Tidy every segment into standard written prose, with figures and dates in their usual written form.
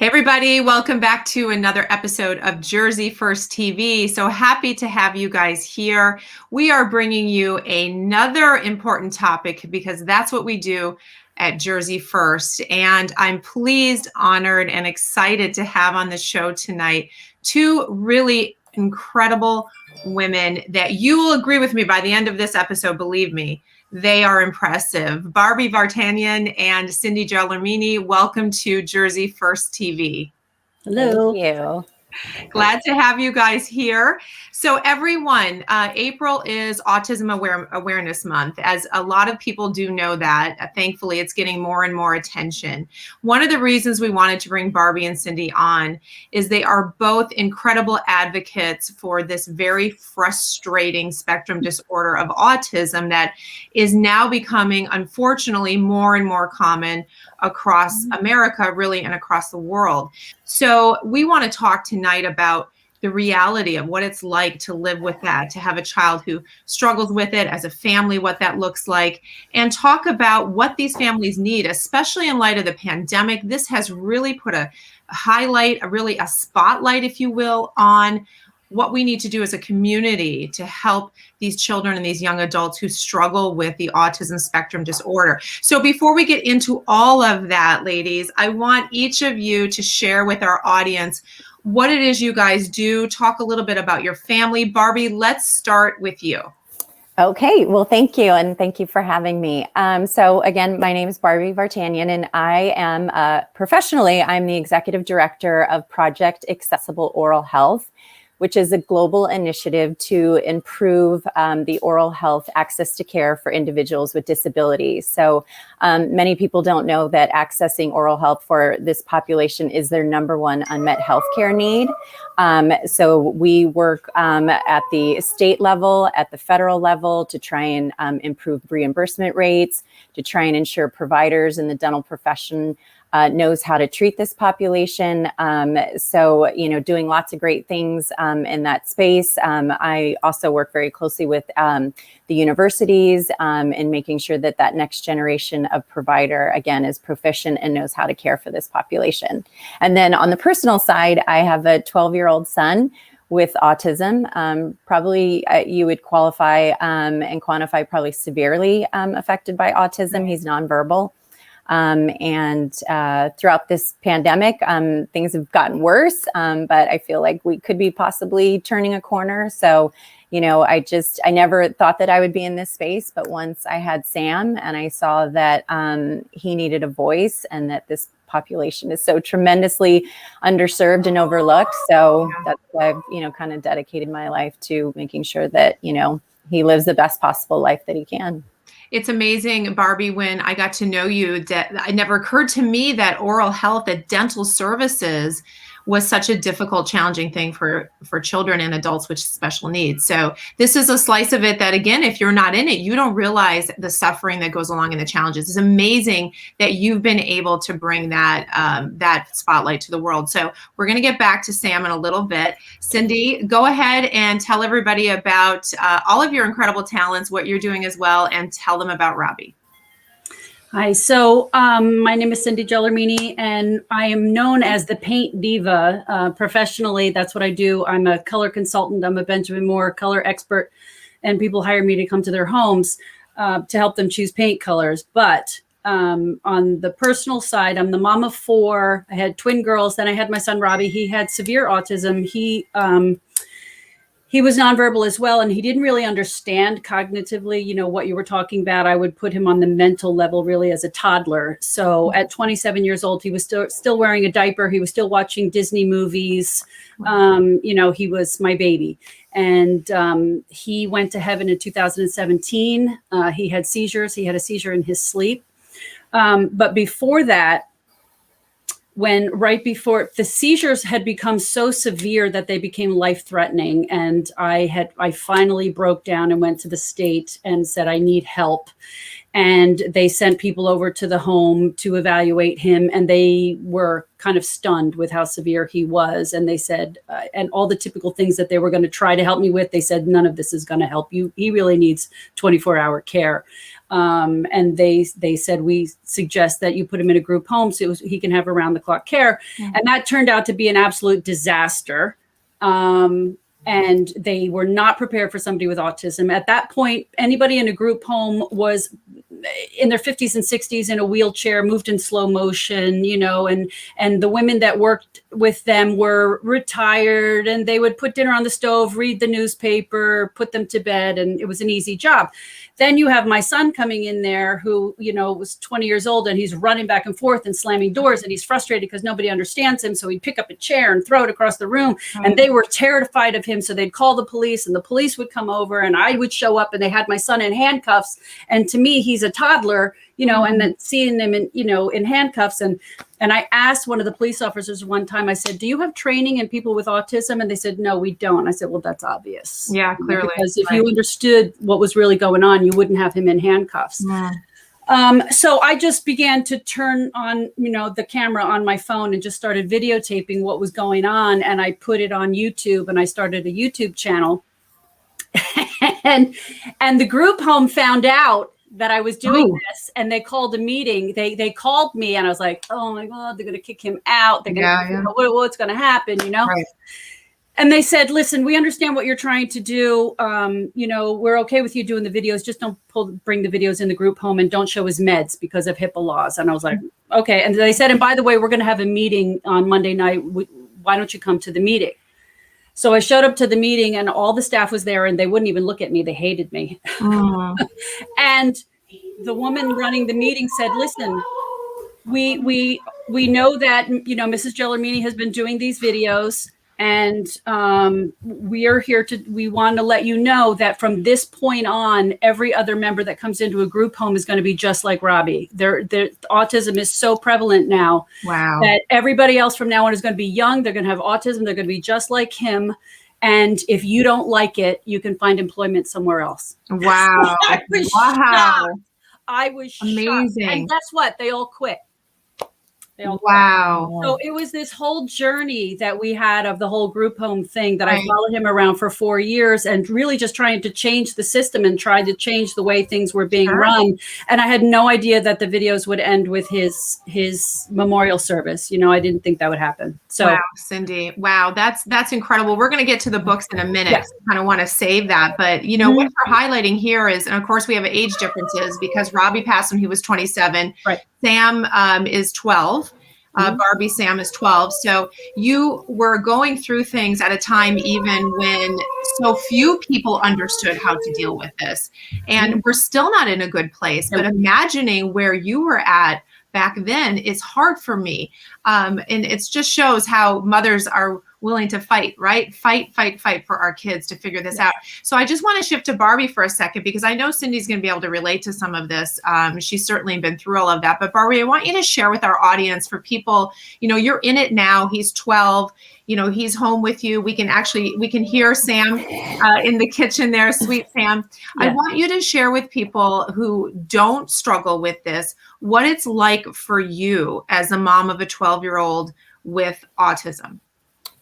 Hey everybody, welcome back to another episode of Jersey First TV. So happy to have you guys here. We are bringing you another important topic because that's what we do at Jersey First. And I'm pleased, honored, and excited to have on the show tonight two really incredible women that you will agree with me by the end of this episode, believe me. They are impressive. Barbie Vartanian and Cindy Gelormini, welcome to Jersey First TV. Hello. Thank you. Glad to have you guys here. So everyone, April is Autism Awareness Month, as a lot of people do know that. Thankfully, it's getting more and more attention. One of the reasons we wanted to bring Barbie and Cindy on is they are both incredible advocates for this very frustrating spectrum disorder of autism that is now becoming, unfortunately, more and more common across America, really, and across the world. So we want to talk tonight about the reality of what it's like to live with that, to have a child who struggles with it, as a family, what that looks like, and talk about what these families need, especially in light of the pandemic. This has really put a highlight, a spotlight, if you will, on what we need to do as a community to help these children and these young adults who struggle with the autism spectrum disorder. So before we get into all of that, ladies, I want each of you to share with our audience what it is you guys do. Talk a little bit about your family. Barbie, let's start with you. Okay, well, thank you. And thank you for having me. So again, my name is Barbie Vartanian, and I am professionally, I'm the executive director of Project Accessible Oral Health, which is a global initiative to improve the oral health access to care for individuals with disabilities. So many people don't know that accessing oral health for this population is their number one unmet healthcare need. So we work at the state level, at the federal level, to try and improve reimbursement rates, to try and ensure providers in the dental profession knows how to treat this population. So, doing lots of great things in that space. I also work very closely with the universities in making sure that that next generation of provider, again, is proficient and knows how to care for this population. And then on the personal side, I have a 12-year-old son with autism. Probably you would qualify and quantify probably severely affected by autism. He's nonverbal. And throughout this pandemic, things have gotten worse, but I feel like we could be possibly turning a corner. So, I never thought that I would be in this space, but once I had Sam and I saw that he needed a voice and that this population is so tremendously underserved and overlooked. So that's why I've, kind of dedicated my life to making sure that, he lives the best possible life that he can. It's amazing, Barbie, when I got to know you, that it never occurred to me that oral health, that dental services was such a difficult, challenging thing for children and adults with special needs. So this is a slice of it that, again, if you're not in it, you don't realize the suffering that goes along and the challenges. It's amazing that you've been able to bring that that spotlight to the world. So we're going to get back to Sam in a little bit. Cindy, go ahead and tell everybody about all of your incredible talents, what you're doing as well, and tell them about Robbie. Hi, so my name is Cindy Gelormini, and I am known as the Paint Diva. Professionally, that's what I do. I'm a color consultant. I'm a Benjamin Moore color expert, and people hire me to come to their homes to help them choose paint colors. But on the personal side, I'm the mom of 4. I had twin girls. Then I had my son, Robbie. He had severe autism. He was nonverbal as well, and he didn't really understand cognitively, what you were talking about. I would put him on the mental level really as a toddler. So at 27 years old, he was still wearing a diaper. He was still watching Disney movies. He was my baby. And he went to heaven in 2017. He had seizures. He had a seizure in his sleep. But before that, right before the seizures had become so severe that they became life-threatening, and I finally broke down and went to the state and said, I need help. And they sent people over to the home to evaluate him, and they were kind of stunned with how severe he was. And they said, and all the typical things that they were going to try to help me with, they said, none of this is going to help you. He really needs 24-hour care. And they said, we suggest that you put him in a group home so he can have around the clock care. Mm-hmm. And that turned out to be an absolute disaster. And they were not prepared for somebody with autism. At that point, anybody in a group home was in their 50s and 60s in a wheelchair, moved in slow motion, and the women that worked with them were retired, and they would put dinner on the stove, read the newspaper, put them to bed, and it was an easy job. Then you have my son coming in there who, was 20 years old, and he's running back and forth and slamming doors, and he's frustrated because nobody understands him. So he'd pick up a chair and throw it across the room. And they were terrified of him. So they'd call the police, and the police would come over, and I would show up, and they had my son in handcuffs. And to me, he's a toddler, and then seeing him in handcuffs. And I asked one of the police officers one time, I said, do you have training in people with autism? And they said, no, we don't. I said, well, that's obvious. Yeah, clearly. Because if you understood what was really going on, you wouldn't have him in handcuffs. Yeah. So I just began to turn on, the camera on my phone and just started videotaping what was going on. And I put it on YouTube, and I started a YouTube channel. and the group home found out that I was doing this, and they called a meeting. They called me, and I was like, oh my God, they're going to kick him out. They're going to, what's going to happen, Right. And they said, listen, we understand what you're trying to do. We're okay with you doing the videos. Just don't bring the videos in the group home, and don't show his meds because of HIPAA laws. And I was like, okay. And they said, and by the way, we're going to have a meeting on Monday night. Why don't you come to the meeting? So I showed up to the meeting, and all the staff was there, and they wouldn't even look at me. They hated me. And the woman running the meeting said, listen, we know that, Mrs. Gelormini has been doing these videos, and we want to let you know that from this point on, every other member that comes into a group home is going to be just like Robbie. Their autism is so prevalent now. Wow. That everybody else from now on is going to be young. They're going to have autism. They're going to be just like him. And if you don't like it, you can find employment somewhere else. Wow. I was shocked. I was amazing. Shocked. And guess what? They all quit. Wow. So it was this whole journey that we had of the whole group home thing that I followed him around for 4 years, and really just trying to change the system and try to change the way things were being run. And I had no idea that the videos would end with his memorial service. I didn't think that would happen. So wow, Cindy. Wow. That's incredible. We're going to get to the books in a minute. Yes. I kind of want to save that. But, what you're highlighting here is, and of course we have age differences because Robbie passed when he was 27. Right. Sam is 12. Barbie, Sam is 12. So you were going through things at a time even when so few people understood how to deal with this. And we're still not in a good place. But imagining where you were at back then is hard for me. And it just shows how mothers are willing to fight, right? Fight for our kids to figure this out. So I just want to shift to Barbie for a second, because I know Cindy's going to be able to relate to some of this. She's certainly been through all of that. But Barbie, I want you to share with our audience, for people, you're in it now. He's 12. He's home with you. We can hear Sam in the kitchen there, sweet Sam. Yeah. I want you to share with people who don't struggle with this, what it's like for you as a mom of a 12-year-old with autism.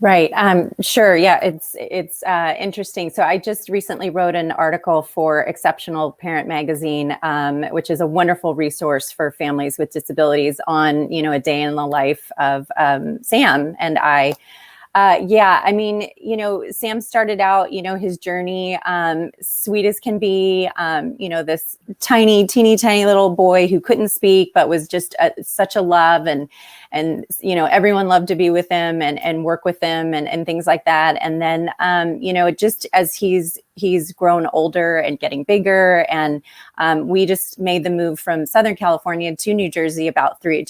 Right. Sure. Yeah, it's interesting. So I just recently wrote an article for Exceptional Parent Magazine, which is a wonderful resource for families with disabilities, on, a day in the life of Sam and I. Sam started out, his journey, sweet as can be, this teeny tiny little boy who couldn't speak, but was just such a love, and everyone loved to be with him and work with him and things like that. And then, just as he's grown older and getting bigger, and we just made the move from Southern California to New Jersey about 3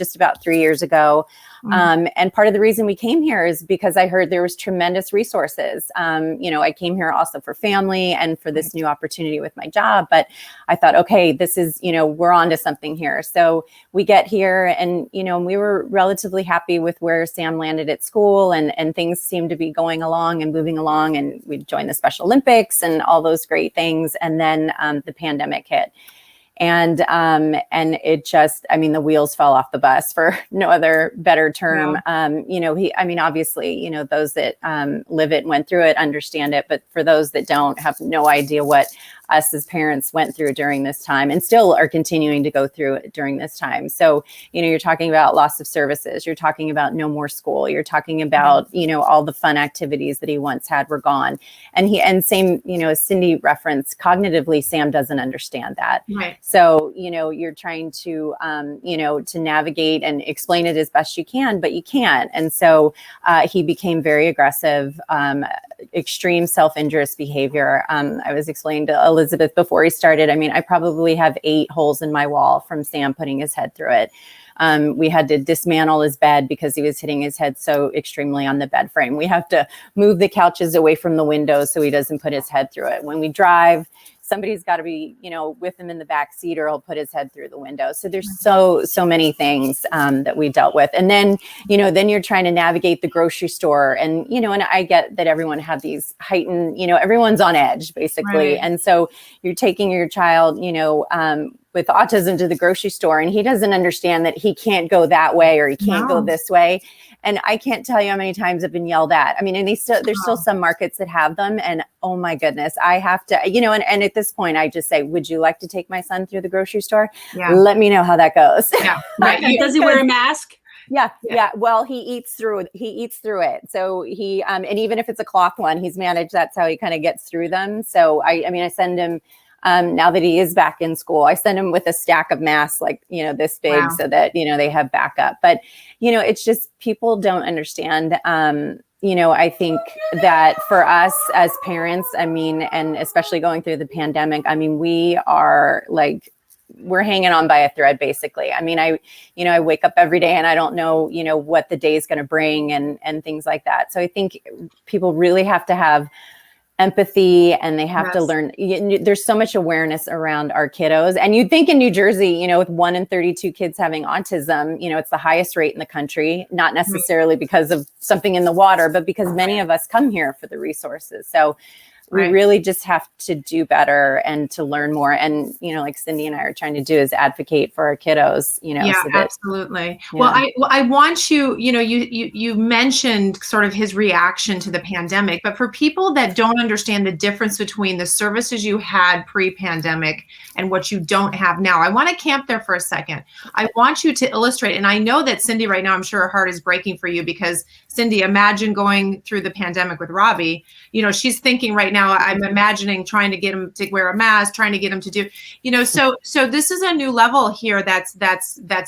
years ago. And part of the reason we came here is because I heard there was tremendous resources. I came here also for family and for this new opportunity with my job, but I thought, okay, this is, we're on to something here. So we get here, and, we were relatively happy with where Sam landed at school, and things seemed to be going along and moving along, and we joined the Special Olympics and all those great things. And then the pandemic hit. And it just, the wheels fell off the bus, for no other better term. Yeah. Obviously, those that live it and went through it understand it, but for those that don't, have no idea what us as parents went through during this time and still are continuing to go through it during this time. So, you're talking about loss of services, you're talking about no more school, you're talking about, all the fun activities that he once had were gone. And same, as Cindy referenced, cognitively, Sam doesn't understand that. Right. So, you're trying to, to navigate and explain it as best you can, but you can't. And so he became very aggressive, extreme self-injurious behavior. I was explaining to Elizabeth before he started, I probably have 8 holes in my wall from Sam putting his head through it. We had to dismantle his bed because he was hitting his head so extremely on the bed frame. We have to move the couches away from the windows so he doesn't put his head through it. When we drive, somebody's got to be, with him in the back seat or he'll put his head through the window. So there's so many things that we dealt with. And then, then you're trying to navigate the grocery store and, and I get that everyone had these heightened, everyone's on edge basically. Right. And so you're taking your child, with autism to the grocery store and he doesn't understand that he can't go that way or he can't go this way. And I can't tell you how many times I've been yelled at. And there's still some markets that have them. And oh my goodness, I have to, and at this point I just say, would you like to take my son through the grocery store? Yeah. Let me know how that goes. Yeah. Right. Does he wear a mask? Yeah. Well, he eats through it. So he, and even if it's a cloth one, he's managed, that's how he kind of gets through them. So I send him, now that he is back in school, I send him with a stack of masks, like, this big. Wow. So that, they have backup. But, it's just people don't understand. I think that for us as parents, and especially going through the pandemic, we are like, we're hanging on by a thread, basically. I wake up every day and I don't know, what the day is going to bring and things like that. So I think people really have to have empathy and they have to learn. There's so much awareness around our kiddos. And you'd think in New Jersey, with 1 in 32 kids having autism, it's the highest rate in the country, not necessarily because of something in the water, but because many of us come here for the resources. So we really just have to do better and to learn more. And, like Cindy and I are trying to do is advocate for our kiddos, Yeah, so that, absolutely. Yeah. Well, I want you, you mentioned sort of his reaction to the pandemic, but for people that don't understand the difference between the services you had pre-pandemic and what you don't have now, I want to camp there for a second. I want you to illustrate, and I know that Cindy right now, I'm sure her heart is breaking for you because Cindy, imagine going through the pandemic with Robbie. She's thinking right now, I'm imagining trying to get him to wear a mask, trying to get him to do, so this is a new level here that's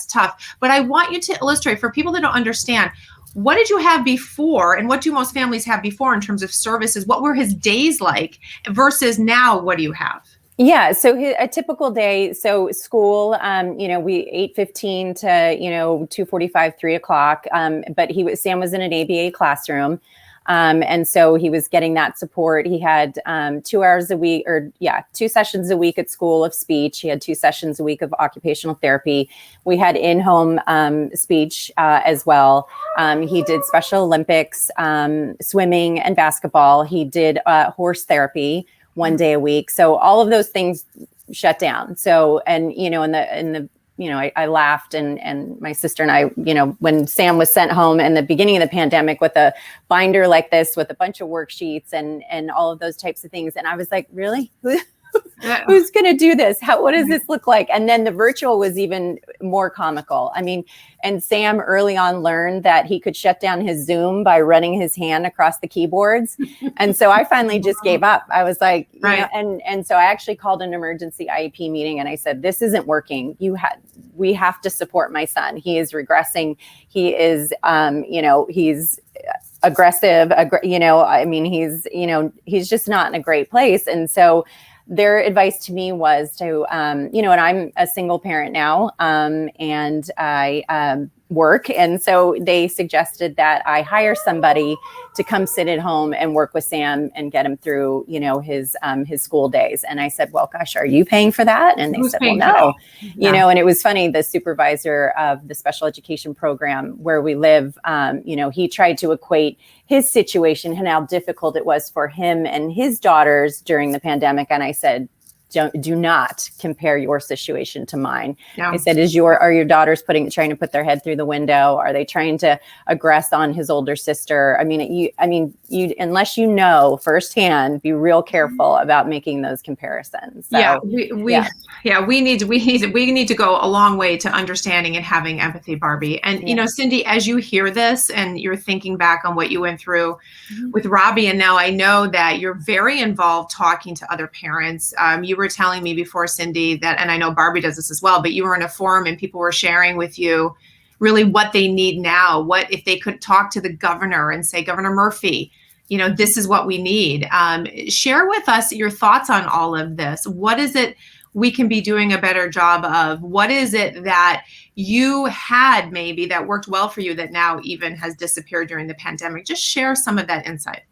tough. But I want you to illustrate for people that don't understand, what did you have before and what do most families have before in terms of services? What were his days like versus now, what do you have? Yeah. So a typical day. So school, we 8:15 to, 2:45, 3:00. But Sam was in an ABA classroom. And so he was getting that support. He had 2 hours a week 2 sessions a week at school of speech. He had 2 sessions a week of occupational therapy. We had in-home speech as well. He did Special Olympics, swimming and basketball. He did horse therapy 1 day a week. So all of those things shut down. So, and, I laughed and my sister and I, when Sam was sent home in the beginning of the pandemic with a binder like this, with a bunch of worksheets and all of those types of things. And I was like, really? Who's going to do this? What does this look like? And then the virtual was even more comical. And Sam early on learned that he could shut down his Zoom by running his hand across the keyboards. And so I finally just gave up. I was like, and so I actually called an emergency IEP meeting and I said, this isn't working. We have to support my son. He is regressing. He is, he's aggressive, he's just not in a great place. And so their advice to me was to, and I'm a single parent now, and I work. And so they suggested that I hire somebody to come sit at home and work with Sam and get him through, his school days. And I said, well, gosh, are you paying for that? And they said, well, no, and it was funny. The supervisor of the special education program where we live, he tried to equate his situation and how difficult it was for him and his daughters during the pandemic. And I said, do not compare your situation to mine. Yeah. I said, are your daughters trying to put their head through the window? Are they trying to aggress on his older sister? I mean, you unless you know firsthand, be real careful about making those comparisons. So, yeah, we need to go a long way to understanding and having empathy, Barbie. And you know, Cindy, as you hear this and you're thinking back on what you went through with Robbie, and now I know that you're very involved talking to other parents. You were telling me before, Cindy, that, and I know Barbie does this as well, but you were in a forum and people were sharing with you really what they need now. What if they could talk to the governor and say, Governor Murphy, you know, this is what we need. Share with us your thoughts on all of this. What is it we can be doing a better job of? What is it that you had maybe that worked well for you that now even has disappeared during the pandemic? Just share some of that insight.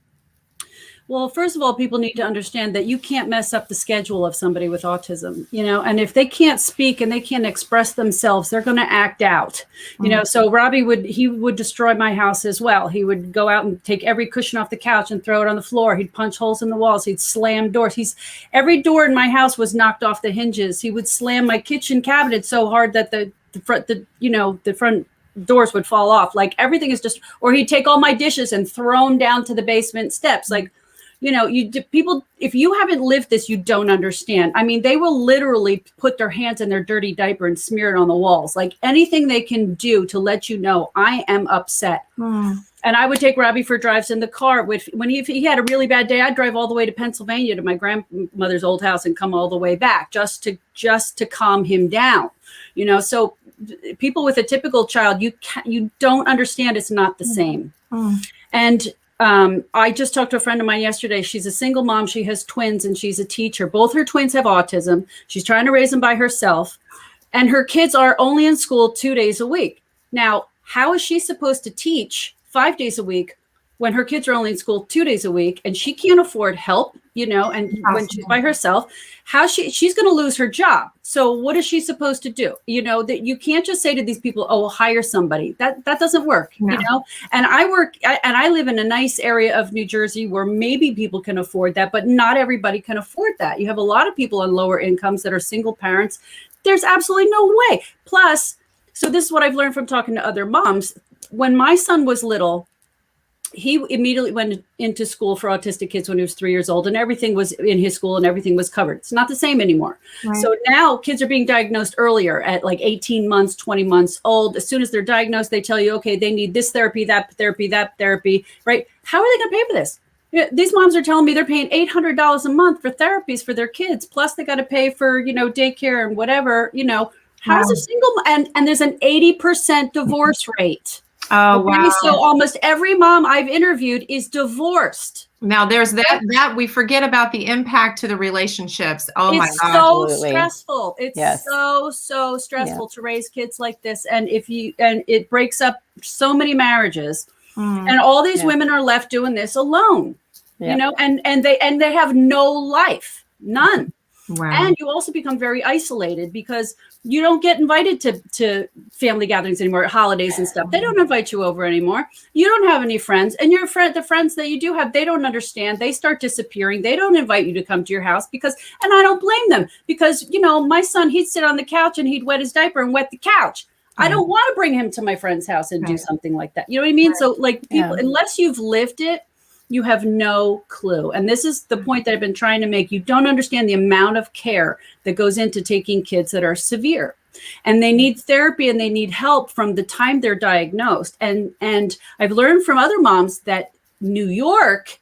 Well, first of all, people need to understand that you can't mess up the schedule of somebody with autism, you know, and if they can't speak and they can't express themselves, they're going to act out, you know. So Robbie would destroy my house as well. He would go out and take every cushion off the couch and throw it on the floor. He'd punch holes in the walls. He'd slam doors. Every door in my house was knocked off the hinges. He would slam my kitchen cabinet so hard that the front doors would fall off. Like everything is just, or he'd take all my dishes and throw them down to the basement steps. Like, you know, people, if you haven't lived this, you don't understand. I mean, they will literally put their hands in their dirty diaper and smear it on the walls. Like anything they can do to let you know, I am upset. And I would take Robbie for drives in the car. When he had a really bad day, I'd drive all the way to Pennsylvania to my grandmother's old house and come all the way back just to calm him down. You know, so people with a typical child, you don't understand. It's not the same. And I just talked to a friend of mine yesterday. She's a single mom. She has twins and she's a teacher. Both her twins have autism. She's trying to raise them by herself. And her kids are only in school 2 days a week. Now, how is she supposed to teach 5 days a week when her kids are only in school 2 days a week and she can't afford help, you know, and when she's by herself, she's going to lose her job. So what is she supposed to do? You know, that you can't just say to these people, oh, hire somebody. That doesn't work, you know? And I live in a nice area of New Jersey where maybe people can afford that, but not everybody can afford that. You have a lot of people on lower incomes that are single parents. There's absolutely no way. Plus, so this is what I've learned from talking to other moms. When my son was little, he immediately went into school for autistic kids when he was 3 years old, and everything was in his school and everything was covered. It's not the same anymore. Right. So now kids are being diagnosed earlier at like 18 months, 20 months old. As soon as they're diagnosed, they tell you, okay, they need this therapy, that therapy, right? How are they going to pay for this? You know, these moms are telling me they're paying $800 a month for therapies for their kids. Plus they got to pay for, you know, daycare and whatever, you know. How's a single, and there's an 80% divorce rate. Oh, okay, wow. So almost every mom I've interviewed is divorced. Now there's that we forget about the impact to the relationships. Oh my God. It's so stressful. It's so stressful to raise kids like this. And it breaks up so many marriages. And all these women are left doing this alone, you know, and they have no life, none. Wow. And you also become very isolated because you don't get invited to family gatherings anymore, holidays and stuff. They don't invite you over anymore. You don't have any friends. And the friends that you do have, they don't understand. They start disappearing. They don't invite you to come to your house and I don't blame them because, you know, my son, he'd sit on the couch and he'd wet his diaper and wet the couch. I don't want to bring him to my friend's house and do something like that. You know what I mean? So like people, unless you've lived it, you have no clue. And this is the point that I've been trying to make. You don't understand the amount of care that goes into taking kids that are severe. And they need therapy and they need help from the time they're diagnosed. And I've learned from other moms that New York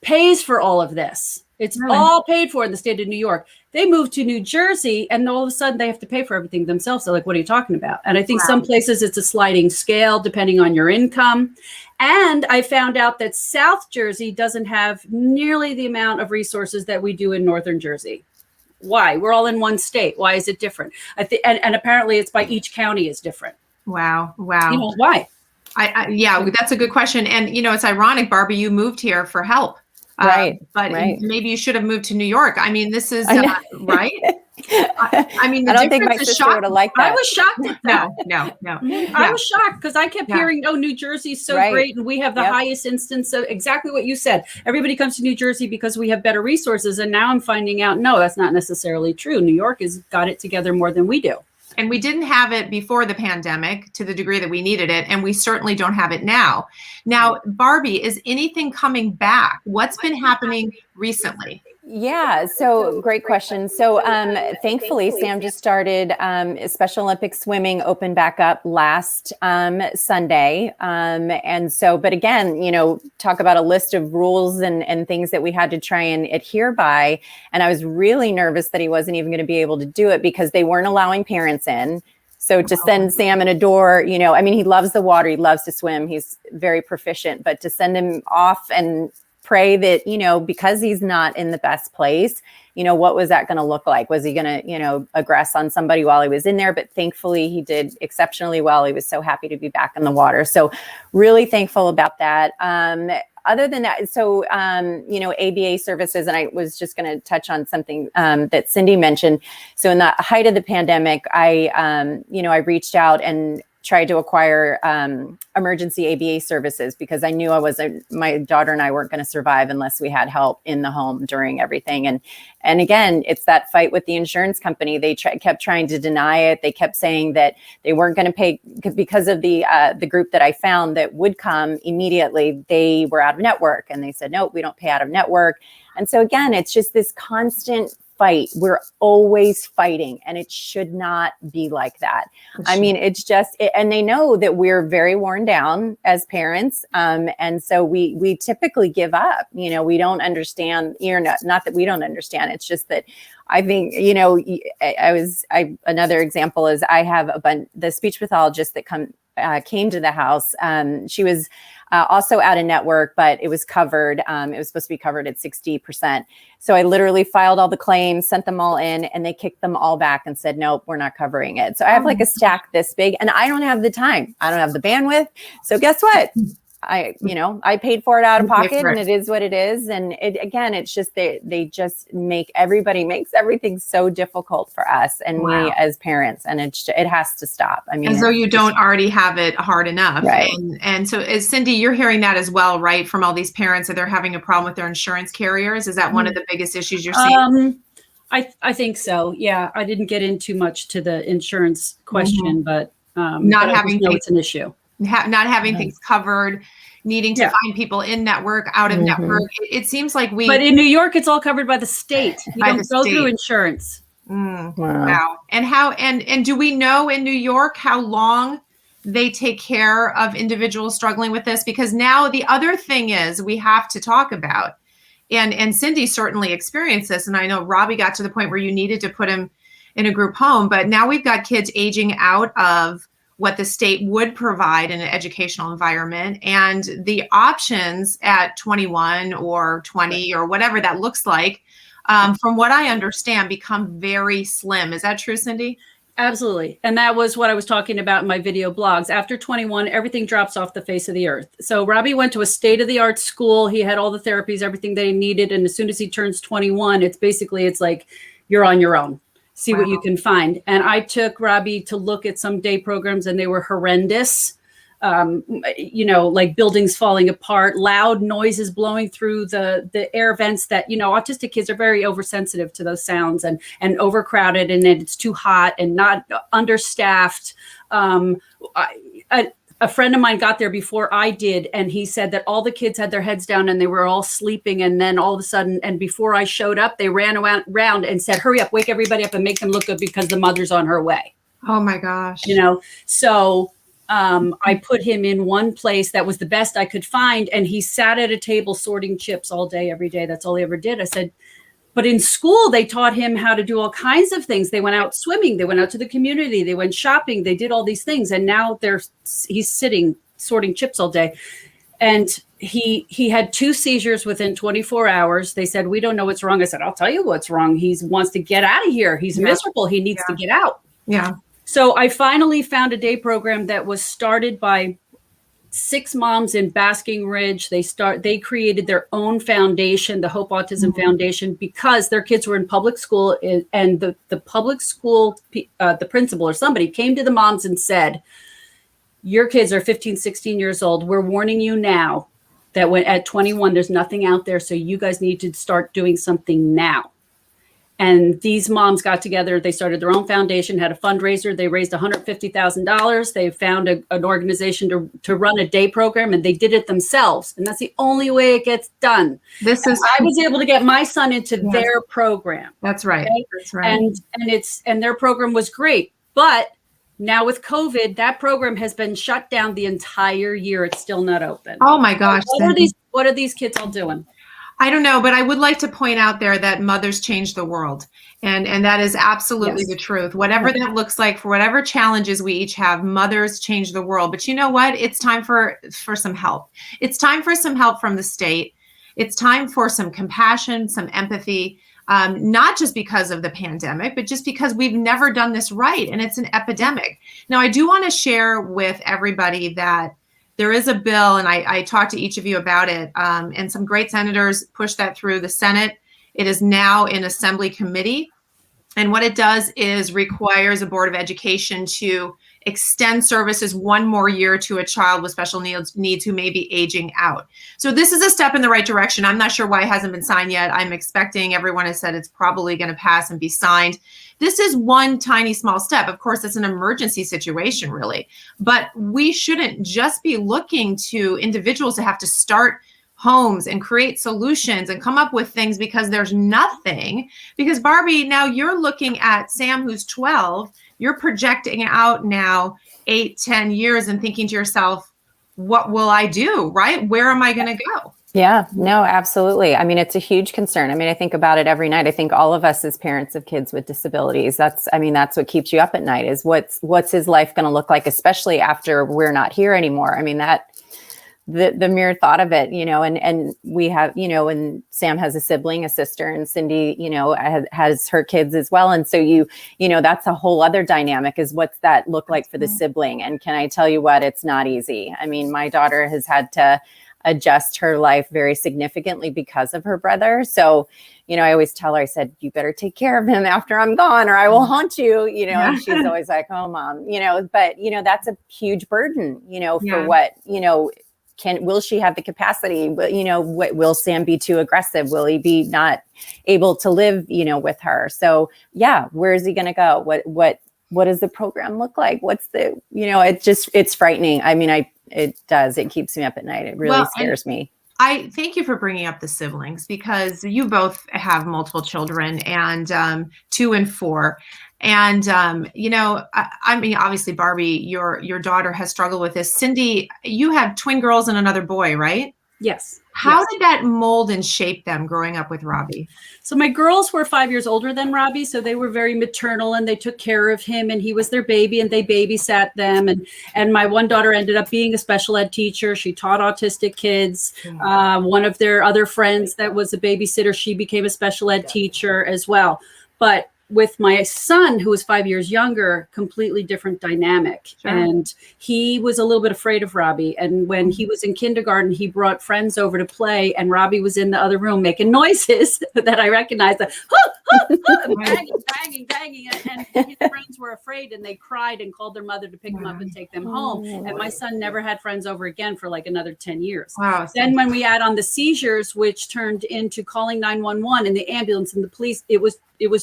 pays for all of this. It's all paid for in the state of New York. They move to New Jersey and all of a sudden they have to pay for everything themselves. So like, what are you talking about? And I think some places it's a sliding scale depending on your income. And I found out that South Jersey doesn't have nearly the amount of resources that we do in Northern Jersey. Why? We're all in one state. Why is it different? And apparently it's by each county is different. Wow. You know, why? Yeah, that's a good question. And, you know, it's ironic, Barbie, you moved here for help. But maybe you should have moved to New York. I mean, this is right. I mean, I don't think my sister would have liked that. I was shocked at that. No. I was shocked because I kept Yeah. hearing, "Oh, New Jersey's so Right. great, and we have the Yep. highest instance of exactly what you said. Everybody comes to New Jersey because we have better resources." And now I'm finding out, no, that's not necessarily true. New York has got it together more than we do. And we didn't have it before the pandemic to the degree that we needed it, and we certainly don't have it now. Now, Barbie, is anything coming back? What's been happening recently? Yeah, so great question. So thankfully, Sam just started Special Olympics swimming opened back up last Sunday. And so, but again, talk about a list of rules and things that we had to try and adhere by. And I was really nervous that he wasn't even going to be able to do it because they weren't allowing parents in. So to send Sam in a door, I mean, he loves the water. He loves to swim. He's very proficient, but to send him off and pray that, because he's not in the best place, what was that going to look like? Was he going to, aggress on somebody while he was in there? But thankfully he did exceptionally well. He was so happy to be back in the water. So really thankful about that. Other than that, so, ABA services, and I was just going to touch on something that Cindy mentioned. So in the height of the pandemic, I reached out and tried to acquire emergency ABA services because I knew my daughter and I weren't going to survive unless we had help in the home during everything. And again, it's that fight with the insurance company. They kept trying to deny it. They kept saying that they weren't going to pay because of the group that I found that would come immediately. They were out of network, and they said, no, we don't pay out of network. And so again, it's just this constant fight. We're always fighting, and it should not be like that. I mean, it's just, and they know that we're very worn down as parents. And so we typically give up, we don't understand, not that we don't understand. It's just that I think, another example is I have the speech pathologist that came to the house. She was also out of network, but it was covered. It was supposed to be covered at 60%. So I literally filed all the claims, sent them all in, and they kicked them all back and said, nope, we're not covering it. So I have like a stack this big, and I don't have the time. I don't have the bandwidth. So guess what? I paid for it out of pocket, and it is what it is. And it's just, they just makes everything so difficult for us and me as parents. And it has to stop. I mean, as though you don't already have it hard enough. Right. And so as Cindy, you're hearing that as well, right? From all these parents that they're having a problem with their insurance carriers. Is that one of the biggest issues you're seeing? I think so. Yeah. I didn't get into much to the insurance question, but not having it's an issue. Not having things covered, needing to find people in network, out of network. It seems like but in New York, it's all covered by the state. You don't go through insurance. Wow. And do we know in New York how long they take care of individuals struggling with this? Because now the other thing is we have to talk about, and Cindy certainly experienced this. And I know Robbie got to the point where you needed to put him in a group home, but now we've got kids aging out of what the state would provide in an educational environment, and the options at 21 or 20 or whatever that looks like, from what I understand, become very slim. Is that true, Cindy? Absolutely. And that was what I was talking about in my video blogs. After 21, everything drops off the face of the earth. So Robbie went to a state-of-the-art school. He had all the therapies, everything that he needed. And as soon as he turns 21, it's like you're on your own. See what you can find. And I took Robbie to look at some day programs, and they were horrendous. Like buildings falling apart, loud noises blowing through the air vents that, autistic kids are very oversensitive to those sounds, and overcrowded, and it's too hot and not understaffed. A friend of mine got there before I did, and he said that all the kids had their heads down and they were all sleeping. And then all of a sudden, and before I showed up, they ran around and said, hurry up, wake everybody up and make them look good because the mother's on her way. Oh my gosh. So I put him in one place that was the best I could find. And he sat at a table sorting chips all day, every day. That's all he ever did. I said, but in school, they taught him how to do all kinds of things. They went out swimming. They went out to the community. They went shopping. They did all these things. And now he's sitting sorting chips all day. And he had 2 seizures within 24 hours. They said, we don't know what's wrong. I said, I'll tell you what's wrong. He wants to get out of here. He's miserable. He needs to get out. Yeah. So I finally found a day program that was started by 6 moms in Basking Ridge. They created their own foundation, the Hope Autism Foundation, because their kids were in public school, and the public school, the principal or somebody came to the moms and said, your kids are 15, 16 years old. We're warning you now that when at 21, there's nothing out there. So you guys need to start doing something now. And these moms got together. They started their own foundation, had a fundraiser. They raised $150,000. They found an organization to run a day program, and they did it themselves. And that's the only way it gets done. I was able to get my son into their program. That's right. Okay? That's right. And their program was great. But now with COVID, that program has been shut down the entire year. It's still not open. Oh my gosh. What are these kids all doing? I don't know, but I would like to point out there that mothers change the world. And that is absolutely the truth. Whatever that looks like, for whatever challenges we each have, mothers change the world. But you know what? It's time for some help. It's time for some help from the state. It's time for some compassion, some empathy, not just because of the pandemic, but just because we've never done this right. And it's an epidemic. Now, I do want to share with everybody that there is a bill, and I talked to each of you about it, and some great senators pushed that through the Senate. It is now in Assembly Committee. And what it does is requires a Board of Education to extend services 1 more year to a child with special needs who may be aging out. So this is a step in the right direction. I'm not sure why it hasn't been signed yet. I'm expecting, everyone has said it's probably going to pass and be signed. This is one tiny small step. Of course, it's an emergency situation, really. But we shouldn't just be looking to individuals to have to start homes and create solutions and come up with things because there's nothing. Because Barbie, now you're looking at Sam, who's 12, you're projecting out now 8, 10 years and thinking to yourself, what will I do, right? Where am I going to go? Yeah, no, absolutely. I mean, it's a huge concern. I mean, I think about it every night. I think all of us as parents of kids with disabilities, that's what keeps you up at night, is what's his life going to look like, especially after we're not here anymore. I mean, the mere thought of it, and we have, and Sam has a sibling, a sister, and Cindy, has her kids as well. And so that's a whole other dynamic, is what's that look like for the sibling? And can I tell you what, it's not easy. I mean, my daughter has had to adjust her life very significantly because of her brother. So, I always tell her, I said, you better take care of him after I'm gone or I will haunt you, and she's always like, oh, Mom, but, that's a huge burden, for what, will she have the capacity? Will Sam be too aggressive? Will he be not able to live, with her? So where is he going to go? What does the program look like? What's the, it's frightening. I mean, it keeps me up at night. It really scares me. I thank you for bringing up the siblings, because you both have multiple children, and 2 and 4. And, I mean, obviously, Barbie, your daughter has struggled with this. Cindy, you have twin girls and another boy, right? Yes. How did that mold and shape them growing up with Robbie? So my girls were 5 years older than Robbie, so they were very maternal, and they took care of him, and he was their baby, and they babysat them. And my one daughter ended up being a special ed teacher. She taught autistic kids. One of their other friends that was a babysitter, she became a special ed teacher as well. But with my son, who was 5 years younger, completely different dynamic. Sure. And he was a little bit afraid of Robbie. And when he was in kindergarten, he brought friends over to play, and Robbie was in the other room making noises that I recognized, banging. And his friends were afraid, and they cried and called their mother to pick him up and take them home. And my son never had friends over again for like another 10 years. Wow. Then when we add on the seizures, which turned into calling 911 and the ambulance and the police, it was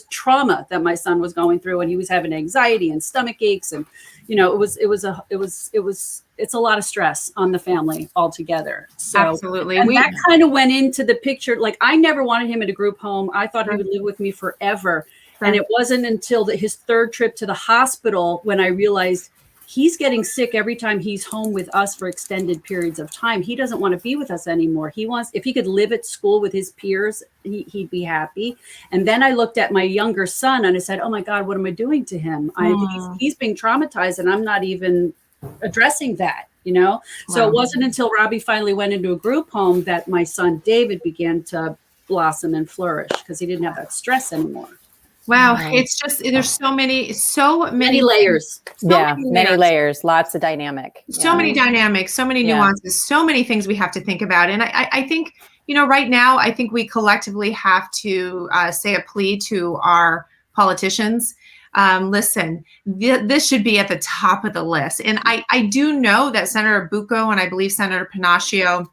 trauma that my son was going through, and he was having anxiety and stomach aches, and it's a lot of stress on the family altogether. So absolutely, and that kind of went into the picture. Like, I never wanted him in a group home. I thought he would live with me forever. Sure. And it wasn't until his 3rd trip to the hospital when I realized he's getting sick every time he's home with us for extended periods of time. He doesn't want to be with us anymore. He wants, if he could live at school with his peers, he'd be happy. And then I looked at my younger son and I said, oh my God, what am I doing to him? He's being traumatized, and I'm not even addressing that, Wow. So it wasn't until Robbie finally went into a group home that my son David began to blossom and flourish, because he didn't have that stress anymore. Wow. Yeah. It's just, there's so many Many layers. Yeah, many many layers. layers, lots of dynamic. So Yeah. many dynamics, so many Yeah. nuances, so many things we have to think about. And I think, right now, I think we collectively have to say a plea to our politicians. Listen, this should be at the top of the list. And I do know that Senator Bucco and I believe Senator Panacio,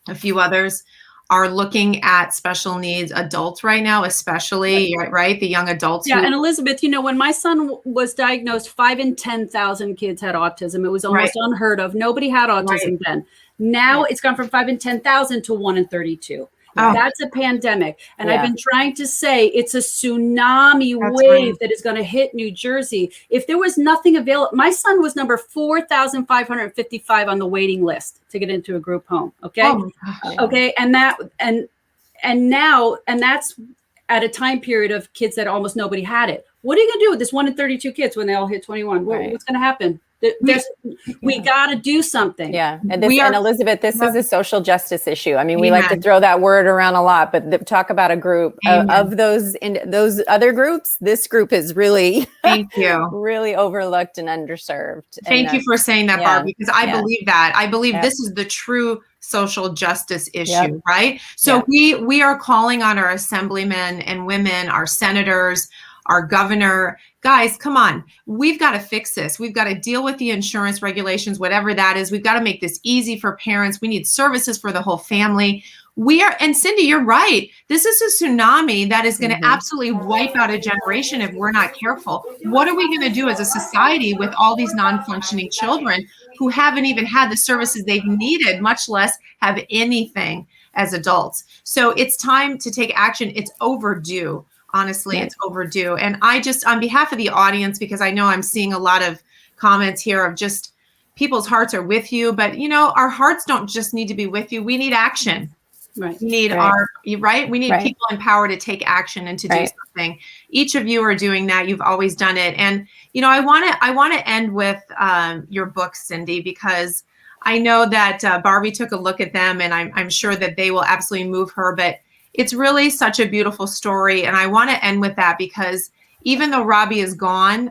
a few others, are looking at special needs adults right now, especially, right? The young adults. Yeah, and Elizabeth, when my son was diagnosed, 5 in 10,000 kids had autism. It was almost unheard of. Nobody had autism then. Now it's gone from 5 in 10,000 to 1 in 32. Oh. That's a pandemic. And I've been trying to say it's a tsunami wave that is going to hit New Jersey. If there was nothing available, my son was number 4,555 on the waiting list to get into a group home. Okay. Oh my gosh. Okay. And that's at a time period of kids that almost nobody had it. What are you going to do with this 1 in 32 kids when they all hit 21? What's going to happen? We got to do something. Yeah. And Elizabeth, this is a social justice issue. I mean, we like to Amen. throw that word around a lot, but talk about a group of those other groups. This group is really, thank you, really overlooked and underserved. Thank you for saying that, Barb, because I believe that. I believe Yep. this is the true social justice issue, Yep. right? So we are calling on our assemblymen and women, our senators, our governor. Guys, come on. We've got to fix this. We've got to deal with the insurance regulations, whatever that is. We've got to make this easy for parents. We need services for the whole family. And Cindy, you're right. This is a tsunami that is going to absolutely wipe out a generation if we're not careful. What are we going to do as a society with all these non-functioning children who haven't even had the services they've needed, much less have anything as adults? So it's time to take action. It's overdue. Honestly, it's overdue. And I just, on behalf of the audience, because I know I'm seeing a lot of comments here of just people's hearts are with you, but our hearts don't just need to be with you. We need action. Right. We need we need people in power to take action and to do something. Each of you are doing that. You've always done it. And, I want to end with your book, Cindy, because I know that Barbie took a look at them and I'm sure that they will absolutely move her, but it's really such a beautiful story. And I want to end with that because even though Robbie is gone,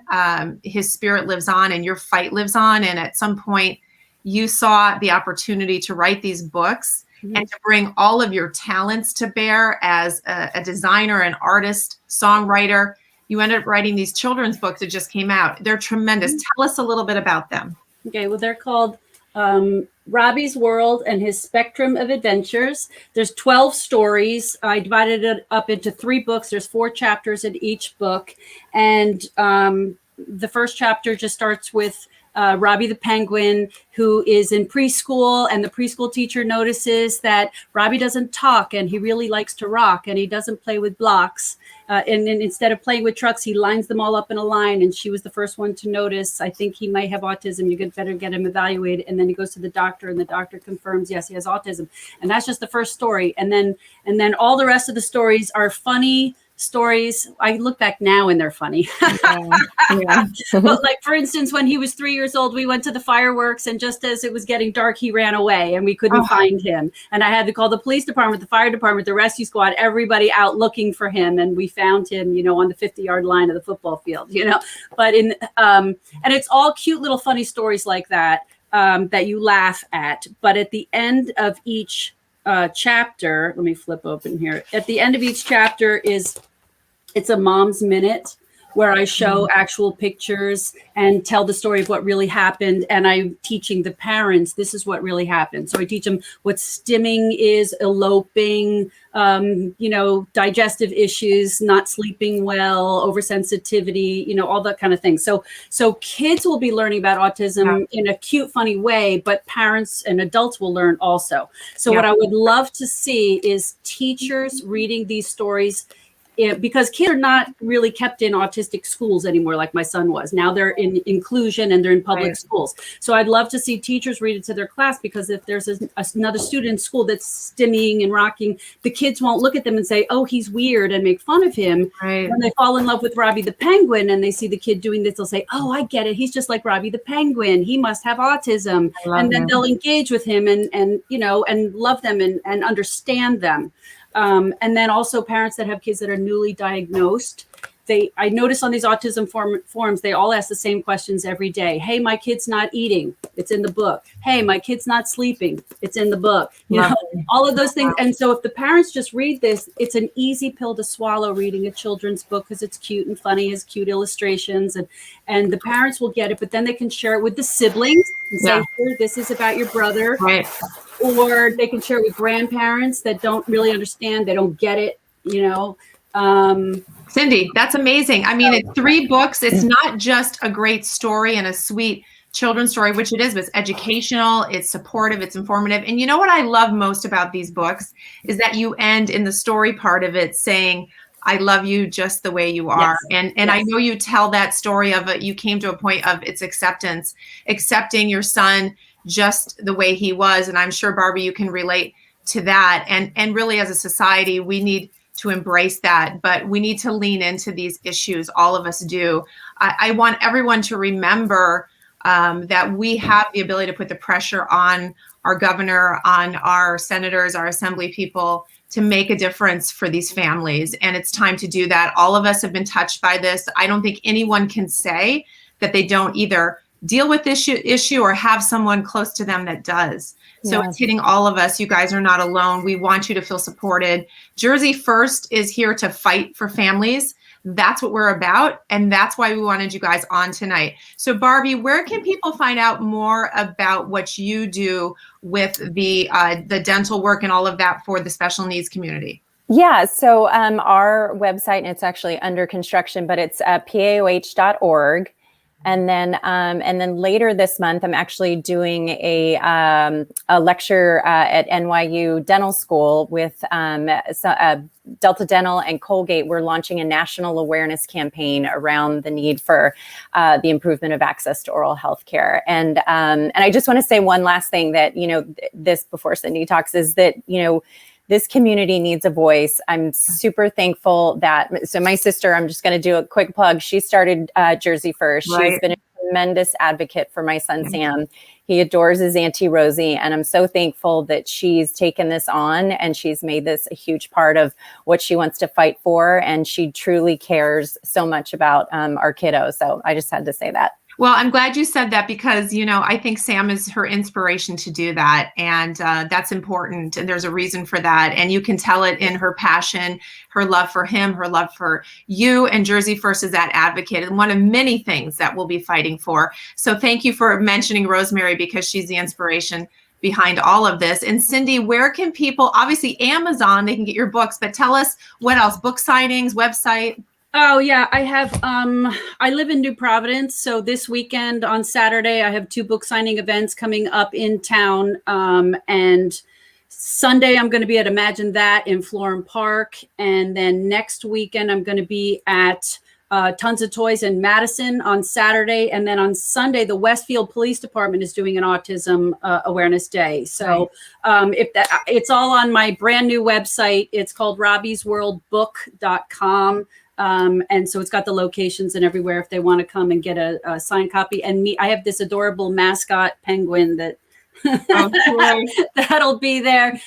his spirit lives on and your fight lives on. And at some point you saw the opportunity to write these books and to bring all of your talents to bear as a designer, an artist, songwriter. You ended up writing these children's books that just came out. They're tremendous. Tell us a little bit about them. Okay, well, they're called Robbie's World and His Spectrum of Adventures. There's 12 stories. I divided it up into 3 books. There's 4 chapters in each book. And the first chapter just starts with Robbie the penguin, who is in preschool, and the preschool teacher notices that Robbie doesn't talk and he really likes to rock and he doesn't play with blocks. And instead of playing with trucks, he lines them all up in a line. And she was the first one to notice, I think he might have autism. You better get him evaluated. And then he goes to the doctor and the doctor confirms, yes, he has autism. And that's just the first story. And then all the rest of the stories are funny stories. I look back now and they're funny. But like, for instance, when he was 3 years old, we went to the fireworks, and just as it was getting dark, he ran away and we couldn't find him. And I had to call the police department, the fire department, the rescue squad, everybody out looking for him. And we found him, on the 50-yard line of the football field, but and it's all cute little funny stories like that, that you laugh at. But at the end of each chapter, let me flip open here. At the end of each chapter it's a mom's minute where I show actual pictures and tell the story of what really happened. And I'm teaching the parents, this is what really happened. So I teach them what stimming is, eloping, digestive issues, not sleeping well, oversensitivity, all that kind of thing. So kids will be learning about autism in a cute, funny way, but parents and adults will learn also. So what I would love to see is teachers reading these stories, because kids are not really kept in autistic schools anymore like my son was. Now they're in inclusion and they're in public schools. So I'd love to see teachers read it to their class, because if there's another student in school that's stimming and rocking, the kids won't look at them and say, oh, he's weird, and make fun of him. Right. When they fall in love with Robbie the penguin and they see the kid doing this, they'll say, oh, I get it. He's just like Robbie the penguin. He must have autism. And then they'll engage with him and love them and understand them. And then also parents that have kids that are newly diagnosed, I notice on these autism forums, they all ask the same questions every day. Hey, my kid's not eating. It's in the book. Hey, my kid's not sleeping. It's in the book. You know, all of those things. And so if the parents just read this, it's an easy pill to swallow reading a children's book because it's cute and funny, has cute illustrations, and the parents will get it, but then they can share it with the siblings and say, here, this is about your brother. Right. Or they can share it with grandparents that don't really understand. They don't get it, you know. Cindy, that's amazing. I mean, it's 3 books. It's not just a great story and a sweet children's story, which it is, but it's educational, it's supportive, it's informative. And you know what I love most about these books is that you end in the story part of it saying, I love you just the way you are. Yes. And I know you tell that story of it. You came to a point of its acceptance, accepting your son just the way he was. And I'm sure, Barbie, you can relate to that. And really, as a society, we need to embrace that, but we need to lean into these issues. All of us do. I want everyone to remember that we have the ability to put the pressure on our governor, on our senators, our assembly people to make a difference for these families. And it's time to do that. All of us have been touched by this. I don't think anyone can say that they don't either deal with this issue or have someone close to them that does. So it's hitting all of us. You guys are not alone. We want you to feel supported. Jersey First is here to fight for families. That's what we're about. And that's why we wanted you guys on tonight. So Barbie, where can people find out more about what you do with the dental work and all of that for the special needs community? Yeah, so our website, and it's actually under construction, but it's paoh.org. And then later this month, I'm actually doing a lecture at NYU Dental School with Delta Dental and Colgate. We're launching a national awareness campaign around the need for the improvement of access to oral health care. And I just want to say one last thing that, you know, this before Cindy talks is that, you know, this community needs a voice. I'm super thankful that, so my sister, I'm just going to do a quick plug. She started Jersey First. Right. She's been a tremendous advocate for my son, Sam. He adores his Auntie Rosie. And I'm so thankful that she's taken this on and she's made this a huge part of what she wants to fight for. And she truly cares so much about our kiddos. So I just had to say that. Well, I'm glad you said that because, you know, I think Sam is her inspiration to do that. And that's important. And there's a reason for that. And you can tell it in her passion, her love for him, her love for you. And Jersey First is that advocate and one of many things that we'll be fighting for. So thank you for mentioning Rosemary because she's the inspiration behind all of this. And Cindy, where can people, obviously Amazon, they can get your books, but tell us what else, book signings, website? Oh yeah, I have, I live in New Providence. So this weekend on Saturday, I have 2 book signing events coming up in town. And Sunday, I'm going to be at Imagine That in Florham Park. And then next weekend, I'm going to be at Tons of Toys in Madison on Saturday. And then on Sunday, the Westfield Police Department is doing an Autism Awareness Day. So it's all on my brand new website. It's called robbiesworldbook.com. And so it's got the locations and everywhere if they want to come and get a signed copy. And I have this adorable mascot penguin that that'll be there.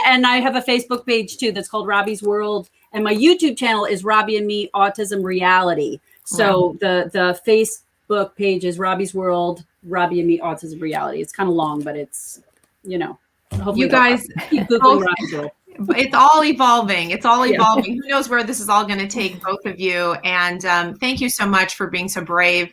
And I have a Facebook page too that's called Robbie's World. And my YouTube channel is Robbie and Me Autism Reality. So the Facebook page is Robbie's World, Robbie and Me Autism Reality. It's kind of long, but it's, you know, hopefully you guys keep Googling Robbie's World. It's all evolving. It's all evolving. Who knows where this is all going to take both of you. And thank you so much for being so brave,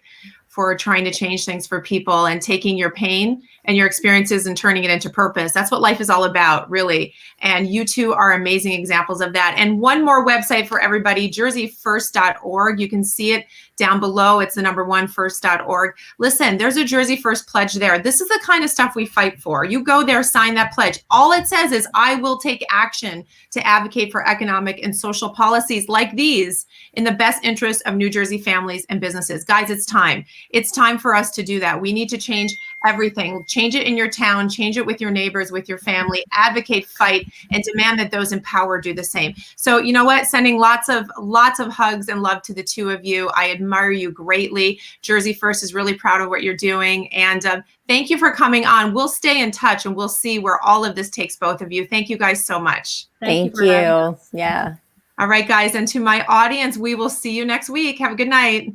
for trying to change things for people and taking your pain and your experiences and turning it into purpose. That's what life is all about, really. And you two are amazing examples of that. And one more website for everybody, jerseyfirst.org. You can see it down below. It's the #1 first.org. Listen, there's a Jersey First pledge there. This is the kind of stuff we fight for. You go there, sign that pledge. All it says is, I will take action to advocate for economic and social policies like these in the best interest of New Jersey families and businesses. Guys, it's time. It's time for us to do that. We need to change everything. Change it in your town, change it with your neighbors, with your family, advocate, fight, and demand that those in power do the same. So you know what? Sending lots of hugs and love to the two of you. I admire you greatly. Jersey First is really proud of what you're doing. And thank you for coming on. We'll stay in touch and we'll see where all of this takes both of you. Thank you guys so much. Thank you. Yeah. All right, guys. And to my audience, we will see you next week. Have a good night.